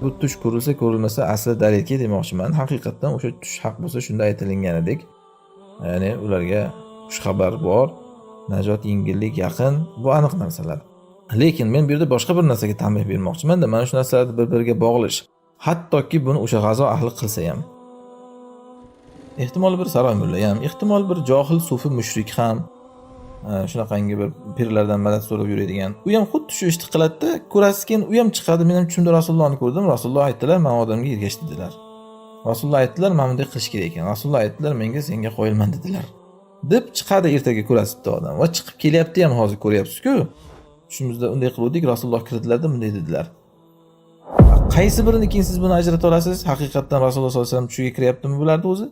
bu tush ko'rilsa ko'rilmasa asli dalilki demoqchiman. Haqiqatan o'sha tush haq bo'lsa shunda aytilinganidek, ya'ni ularga xushxabar bor, najot yengillik yaqin, bu aniq narsalar. Lekin men bu yerda boshqa bir narsaga tanbeh bermoqchiman-da, mana shu narsalarni bir-biriga bog'lash. Hattoki buni o'sha g'azo ahli qilsa ham, ehtimol bir saroy mulla ham, ehtimol bir johil sufi mushrik ham, shunaqangi bir pirlardan madad so'rab yuradigan, u ham xuddi shu ishni qiladi-da, ko'rasiz, keyin u ham chiqadi. Men ham tushimda Rasulullohni ko'rdim. Rasululloh aytdilar, "Men odamga ergash" dedilar. Rasululloh aytdilar, "Men bunday qilish kerak ekan." Rasululloh aytdilar, "Menga senga qo'yilman" dedilar. Deb chiqadi ertaga ko'rasiz bitta odam. Va chiqib kelyapti ham, hozir ko'ryapsiz-ku. Tushimizda unday qiluvdik, Rasululloh kirdilarda bunday dedilar. Qaysi birini keyin siz buni ajrata olasiz? Haqiqatan Rasululloh sollallohu alayhi vasallam tushiga kiryaptimi bularni o'zi?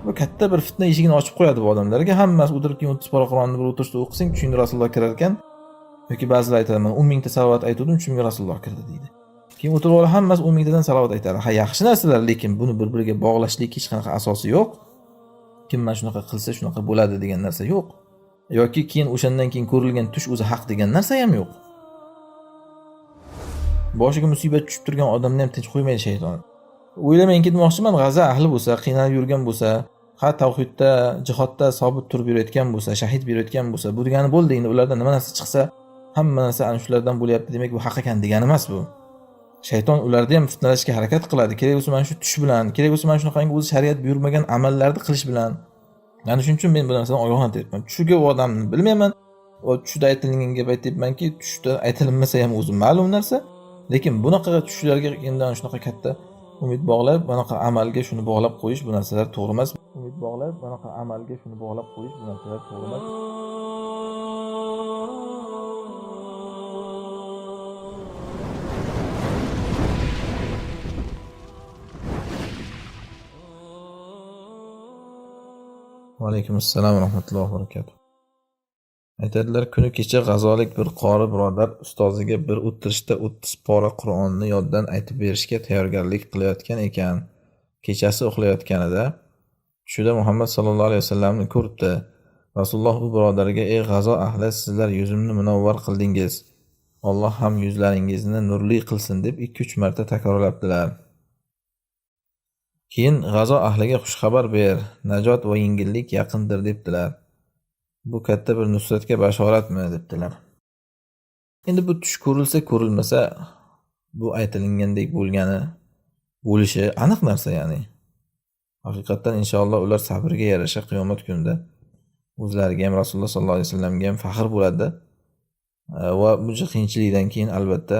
Bu katta bir fitna eshigini ochib qo'yadi bu odamlarga. Hammasi o'tirib keyin 30 pora Qur'onni bir o'tirishda o'qisang, tushingda Rasululloh kirar ekan. Yoki ba'zilar aytadi, "Men 10 mingta salovat aytdim, tushimga Rasululloh kirdi" deydi. Keyin o'tirib olib hammasi 10 mingtadan salovat aytadi. Ha, yaxshi narsalar, lekin buni bir-biriga bog'lashlik hech qanaqa asosi yo'q. Kim mana shunaqa qilsa shunaqa bo'ladi degan narsa yo'q. Yoki keyin o'shandan keyin ko'rilgan tush o'zi haq degan narsa ham yo'q. Boshiga musibat tushib turgan odamni ham tinch qo'ymaydi shayton. O'ylamangki demoqchiman, g'aza ahli bo'lsa, qiynalib yurgan bo'lsa, tavhidda, jihodda sobit turib yurayotgan bo'lsa, shahid berayotgan bo'lsa, bu degani bo'ldi. Endi ulardan nima narsa chiqsa, hamma narsa ana shulardan bo'lyapti, demak bu haq ekan degani emas bu. Shayton ularni ham fitnalashga harakat qiladi. Kerak bo'lsa mana shu tush bilan, kerak bo'lsa mana shunaqangi o'zi shariat buyurmagan amallarni qilish bilan. Mana shuning uchun men bu narsadan ogohlantiryapman. Tushiga u odamni bilmayman. Va tushda aytilgan gap aytyapmanki, tushda aytilmasa ham o'zi ma'lum narsa. Lekin bunaqa tushlarga endi shunaqa katta umid bog'lab, bunaqa amalga shuni bog'lab qo'yish, bu narsalar to'g'ri emas. Umid bog'lab, bunaqa amalga shuni bog'lab qo'yish, bu narsalar to'g'ri emas. Va alaykum assalom va rahmatullohi va barakatuh. Aytadilar, kuni kecha g'azolik bir qori birodar ustoziga bir o'tirishda 30 pora Qur'onni yoddan aytib berishga tayyorgarlik qilayotgan ekan. Kechasi uxlayotganida tushida Muhammad sallallohu alayhi vasallamni ko'rdi. Rasululloh bu birodarga: "Ey g'azo ahli, sizlar yuzimni munavvar qildingiz. Alloh ham yuzlaringizni nurli qilsin" deb 2-3 marta takrorlabdilar. Keyin g'azo ahliga xushxabar ber, najot va yengillik yaqindir debdilar. Bu katta bir nusratga bashoratmi debdilar. Endi bu tush ko'rilsa ko'rilmasa, bu aytilgandek bo'lishi aniq narsa, ya'ni. Haqiqatan inshaalloh ular sabrga yarasha qiyomat kunida o'zlariga ham Rasululloh sollallohu alayhi vasallamga ham faxr bo'ladi. Va bu qiyinchilikdan keyin albatta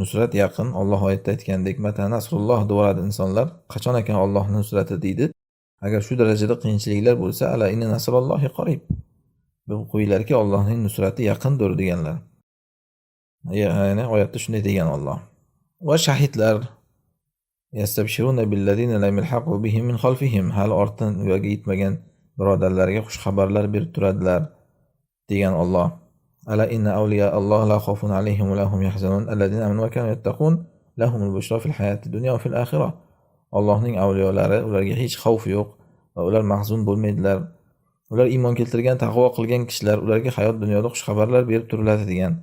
nusrat yaqin. Alloh oyatda aytgandek, "Mata nasrulloh" deydi insonlar. Qachon ekan Allohning nusrati deydi. Agar shu darajada qiyinchiliklar bo'lsa, ala inna nasrullohi qarib. Bu qo'ylarki Allohning nusrati yaqindir deganlar. Ya'ni oyatda shunday degan Alloh. Va shahidlar yastabshiruna billazina lam yalhaqu bihim min khalfihim, hali ortdan uyaga yetmagan birodarlarga xush xabarlar berib turadilar degan Alloh. Ala inna awliya Alloh la khawfun alayhim va lahum yahzanun allazina amanu va kanu yattaqun lahumul bushra fil hayati dunya va fil akhirah. Allohning avliyolari, ularga hech xavf yo'q va ular mahzun bo'lmaydilar. Ular iymon keltirgan, taqvo qilgan kishilar, ularga hayot dunyoda xush xabarlar berib turiladi degan.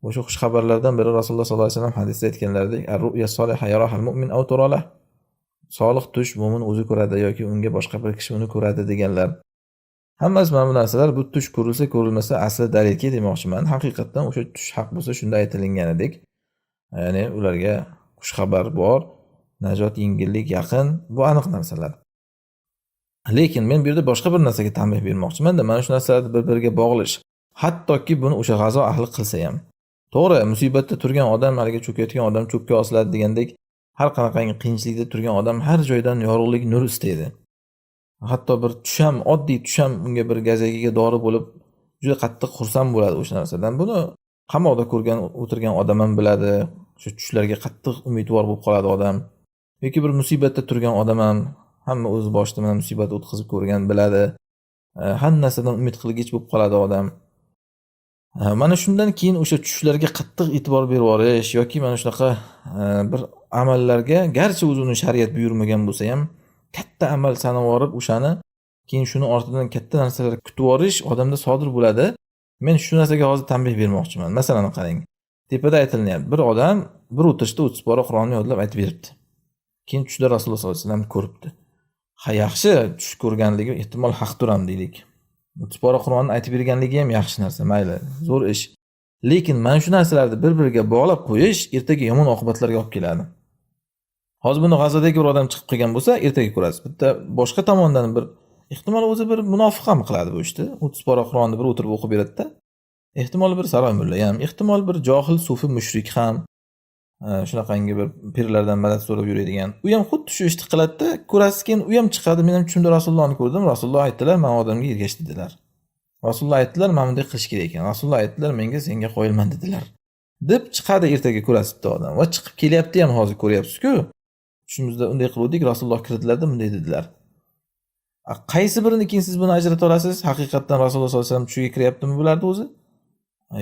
O'sha xush xabarlardan biri Rasululloh sollallohu alayhi vasallam hadisda aytganlaridek, "Ar-ru'ya solihah yarahal mu'min aw turalah." Solih tush mo'min o'zi ko'radi yoki unga boshqa bir kishi uni ko'radi deganlar. Hammasi mana bu narsalar, bu tush ko'rilsa ko'rilmasa asli dalilki demoqchiman. Haqiqatan o'sha tush haq bo'lsa shunda aytilganidek, ya'ni ularga xushxabar bor, najot yengillik yaqin, bu aniq narsalar. Lekin men bu yerda boshqa bir narsaga tanbeh bermoqchiman-da, mana shu narsalarni bir-biriga bog'lash. Hattoki buni o'sha g'azo ahli qilsa ham. To'g'ri, musibatda turgan odam, haliga cho'kayotgan odam cho'kka osiladi degandek, har qanaqangi qiyinchilikda turgan odam har joydan yorug'lik, nur istaydi. Hatto bir tusham, oddiy tusham unga bir gazagiga dori bo'lib, juda qattiq xursand bo'ladi o'sha narsadan. Buni qamoqda ko'rgan, o'tirgan odam ham biladi. Shu tushlarga qattiq umidvor bo'lib qoladi odam. Yoki bir musibatda turgan odam ham hamma o'z boshidan mana musibat o'tkazib ko'rgan biladi. Hamma narsadan umid qilgich bo'lib qoladi odam. Mana shundan keyin o'sha tushlarga qattiq e'tibor berib yorish yoki mana shunaqa bir amallarga, garchi o'zini shariat buyurmagan bo'lsa ham, katta amal sanab olib o'shani keyin shuni ortidan katta narsalar kutib yorish odamda sodir bo'ladi. Men shu narsaga hozir tanbeh bermoqchiman. Masalan qarang. Tepada aytilyapti, bir odam bir o'tirishda 30 pora Qur'onni yodlab aytib beribdi. Keyin tushda Rasululloh sollallohu alayhi vasallam ko'ribdi. Ha, yaxshi, tush ko'rganligi ehtimol haqdir ham deylik. 30 pora Qur'onni aytib berganligi ham yaxshi narsa, mayli, zo'r ish. Lekin mana shu narsalarni bir-biriga bog'lab qo'yish ertaga yomon oqibatlarga olib keladi. Hozir buni g'azodagi bir odam chiqib qilgan bo'lsa, ertaga ko'rasiz. Bitta boshqa tomondan bir ehtimol o'zi bir munofiq ham qiladi bu ishni. 30 pora Qur'onni bir o'tirib o'qib beradi-da. Ehtimol bir saroy mulla ham, ehtimol bir johil sufi mushrik ham, shunaqangi bir pirlardan madad so'rab yuradigan. U ham xuddi shu ishni qiladi-da, ko'rasiz, keyin u ham chiqadi. Men ham tushimda Rasulullohni ko'rdim. Rasululloh aytdilar, men odamga ergash dedilar. Rasululloh aytdilar, men bunday qilish kerak ekan. Rasululloh aytdilar, menga senga qo'yilman dedilar. Deb chiqadi ertaga ko'rasiz bitta odam. Va chiqib kelyapti ham, hozir ko'ryapsiz-ku. Tushimizda unday qildik, Rasululloh kirdilar-da, bunday dedilar. Qaysi birini keyin siz buni ajrata olasiz? Haqiqatan Rasululloh sollallohu alayhi vasallam tushiga kiryaptimi bularda o'zi?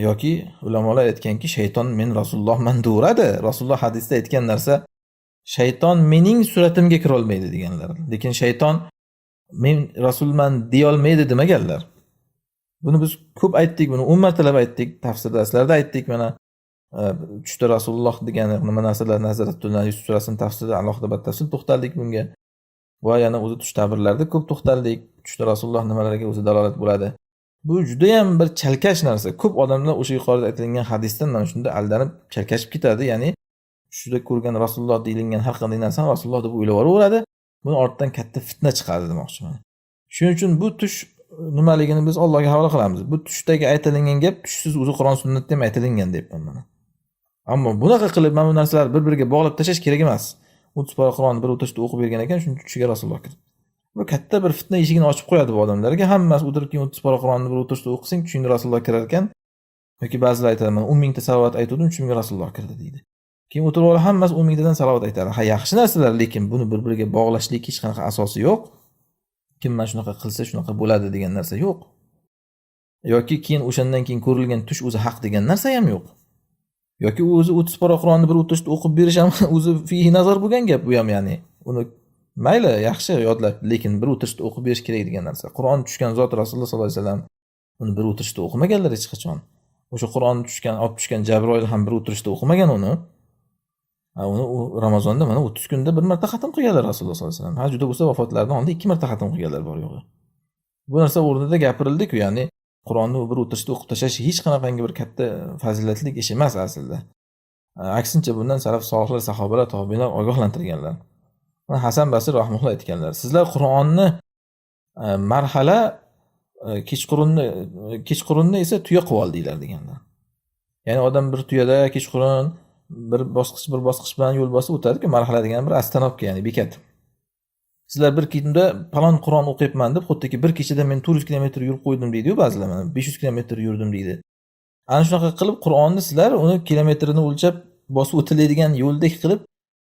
Yoki ulamolar aytganki, shayton men Rasulullohman deyveradi. Rasululloh hadisda aytgan narsa shayton mening suratimga kira olmaydi deganlar. Lekin shayton men rasulman deya olmaydi demaganlar. Buni biz ko'p aytdik, buni 10 martalab aytdik, tafsir darslarida aytdik. Mana tushda Rasululloh degan nima narsalar nazarda tutilgan Yusuf surasining tafsirida alohida batafsil to'xtaldik bunga. Va yana o'zi tush ta'birlarida ko'p to'xtaldik. Tushda Rasululloh nimalarga o'zi dalolat bo'ladi. Bu juda ham bir chalkash narsa. Ko'p odamlar o'sha yuqorida aytilgan hadisdan mana shunda aldanib chalkashib ketadi. Ya'ni tushda ko'rgan Rasululloh deyilgan har qanday narsani Rasululloh deb o'ylab olaveradi. Buni ortidan katta fitna chiqadi demoqchiman. Shuning uchun bu tush nimaligini biz Allohga havola qilamiz. Bu tushdagi aytilgan gap tushsiz o'zi Qur'on sunnatda ham aytilgan deyapman mana. Ammo bunaqa qilib mana bu narsalarni bir-biriga bog'lab tashlash kerak emas. 30 pora Qur'onni bir o'tirishda o'qib bergan ekan, shuning tushiga Rasululloh kirdi. Bu katta bir fitna eshigini ochib qo'yadi bu odamlarga. Hammasi o'tirib keyin 30 pora Qur'onni bir o'tirishda o'qisang, tushingda Rasululloh kirar ekan. Yoki ba'zilar aytadi, men 10 mingta salovat aytdim, tushimga Rasululloh kirdi deydi. Keyin o'tirib olib hammasi 10 mingtadan salovat aytadi. Ha, yaxshi narsalar, lekin buni bir-biriga bog'lashlik hech qanaqa asosi yo'q. Kim mana shunaqa qilsa shunaqa bo'ladi degan narsa yo'q. Yoki keyin o'shandan keyin ko'rilgan tush o'zi haq degan narsa ham yo'q. Yoki o'zi 30 pora Qur'onni bir o'tirishda o'qib berish ham o'zi fihi nazar bo'lgan gap bu ham, ya'ni. Uni mayli, yaxshi yodlab, lekin bir o'tirishda o'qib berish kerak degan narsa. Qur'on tushgan zot Rasululloh sollallohu alayhi vasallam uni bir o'tirishda o'qimaganlar hech qachon. O'sha Qur'on olib tushgan Jabroil ham bir o'tirishda o'qimagan uni. Uni Ramazonda mana 30 kunda bir marta xatm qilganlar Rasululloh sollallohu alayhi vasallam. Ha, juda bo'lsa vafotlaridan oldin 2 marta xatm qilganlar bor yo'g'i. Bu narsa o'rnida gapirildi-ku, ya'ni Qur'onni bir o'tirishda o'qib tashlash hech qanaqangi bir katta fazilatli ish emas aslida. Aksincha bundan salaf solihlar, sahobalar, tobiinlar ogohlantirganlar. Hasan Basri rahimahulloh aytganlar, sizlar Qur'onni marhala kechqurunni esa tuya qilib oldinglar deganlar. Ya'ni odam bir tuyada kechqurun bir bosqich bilan yo'l bosib o'tadi-ku, marhala degan bir astanovka, ya'ni bekat. Sizlar bir kunda falon Qur'on o'qiyapman deb, xuddiki bir kechada men 400 kilometr yurib qo'ydim deydi-yu ba'zilar, mana 500 kilometr yurdim deydi. Ana shunaqa qilib Qur'onni sizlar uni kilometrini o'lchab bosib o'tiladigan yo'ldek qilib,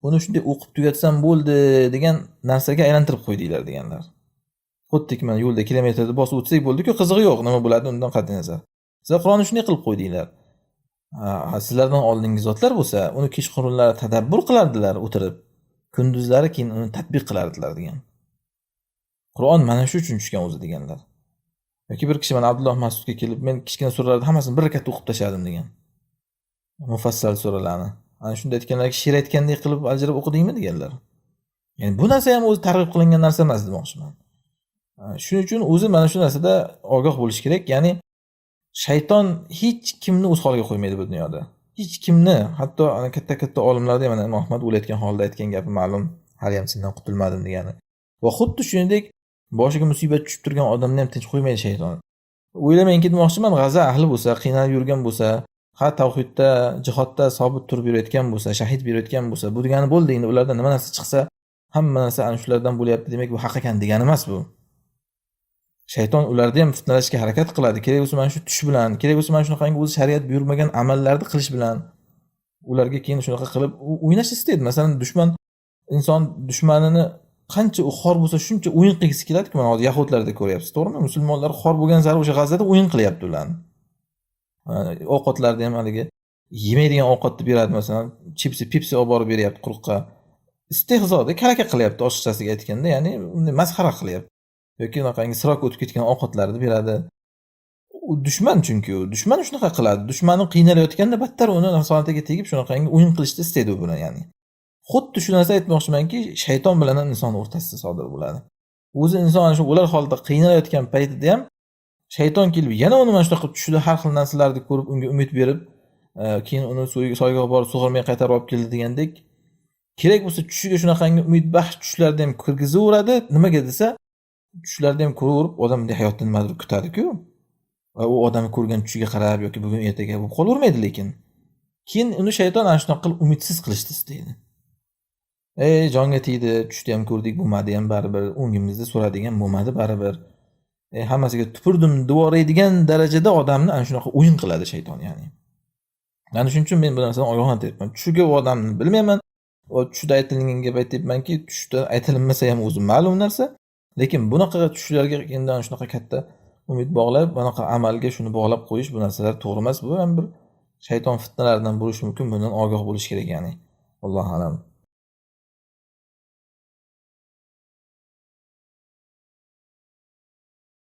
uni shunday o'qib tugatsam bo'ldi degan narsaga aylantirib qo'ydinglar deganlar. Xuddiki mana yo'lda kilometrni bosib o'tsak bo'ldi-ku, qizig'i yo'q, nima bo'ladi undan qat'iy nazar. Sizlar Qur'onni shunday qilib qo'ydinglar. Sizlardan oldingi zotlar bo'lsa, uni kechqurunlar tadabbur qilardilar o'tirib, kunduzlari keyin uni tatbiq qilardilar degan. Qur'on mana shu uchun tushgan o'zi deganlar. Yoki bir kishi mana Abdulloh Mas'udga kelib, men kichkina suralarni hammasini bir rakatda o'qib tashladim degan. Mufassal suralarni. Ana shunda aytganlarki, she'r aytgandek qilib ajrab o'qidingmi deganlar. Ya'ni bu narsa ham o'zi targ'ib qilingan narsa emas demoqchiman. Shuning uchun o'zi mana shu narsada ogoh bo'lish kerak. Ya'ni shayton hech kimni o'z holiga qo'ymaydi bu dunyoda. Hech kimni, hatto ana katta olimlarda ham Imom Ahmad o'layotgan holda aytgan gapi ma'lum, hali ham sendan qutulmadim degani. Va xuddi shuningdek boshiga musibat tushib turgan odamni ham tinch qo'ymaydi shayton. O'ylamangki demoqchiman, g'aza ahli bo'lsa, qiynalib yurgan bo'lsa, ha tavhidda, jihodda sobit turib yurayotgan bo'lsa, shahid berayotgan bo'lsa, bu degani bo'ldi, endi ulardan nima narsa chiqsa, hamma narsa ana shulardan bo'lyapti, demak bu haq ekan degani emas bu. Shayton ularni ham fitnalashga harakat qiladi. Kerak bo'lsa mana shu tush bilan, kerak bo'lsa mana shunaqangi o'zi shariat buyurmagan amallarni qilish bilan ularga keyin shunaqa qilib o'ynash istaydi. Masalan, inson dushmanini qancha u xor bo'lsa shuncha o'yin qilgisi keladi-ku, mana hozir yahudlarda ko'ryapsiz, to'g'rimi? Musulmonlar xor bo'lgan sari o'sha G'azada o'yin qilyapti ularni. Ovqatlarda ham haligi yemaydigan ovqatni beradi, masalan, chipsi olib borib beryapti quruqqa. Istehzoda kalaka qilyapti, ochiqchasiga aytganda, ya'ni masxara qilyapti. Yoki unaqangi sirok o'tib ketgan ovqatlarni beradi. u dushman, chunki u dushman shunaqa qiladi. Dushmani qiynalayotganda battar uni insoniyatiga tegib shunaqangi o'yin qilishni istaydi u bilan, ya'ni. Xuddi shu narsa aytmoqchimanki, shayton bilan ham inson o'rtasida sodir bo'ladi. O'zi inson ana shu o'lar holda qiynalayotgan paytida ham shayton kelib yana uni mana shunaqa tushida har xil narsalarni ko'rib unga umid berib, keyin uni soyga borib sug'urmay qaytarib olib keldi degandek, kerak bo'lsa tushiga shunaqangi umidbaxsh tushlarni ham kirgizaveradi. Nimaga desa, tushlarni ham ko'raverib odamning hayotda nimadir kutadi-ku. Va u odamni ko'rgan tushiga qarab yoki bugun ertaga bo'lib qolavermaydi, lekin keyin uni shayton ana shunaqa qilib umidsiz qilishni istaydi. Jonga tegdi, tushda ham ko'rdik, bo'lmadi ham baribir, o'ngimizda so'radigan bo'lmadi baribir. Hammasiga tupurdim devoraydigan darajada odamni ana shunaqa o'yin qiladi shayton, ya'ni. Mana shuning uchun men bu narsani ogohlantiryapman. Tushiga u odamni bilmayman. Va tushda aytilgan gap aytyapmanki, tushda aytilmasa ham o'zi ma'lum narsa, lekin bunaqa tushlarga endi ana shunaqa katta umid bog'lab, bunaqa amalga shuni bog'lab qo'yish, bu narsalar to'g'ri emas. Bu ham bir shayton fitnalaridan bo'lishi mumkin. Bundan ogoh bo'lish kerak, ya'ni. Allohu a'lam.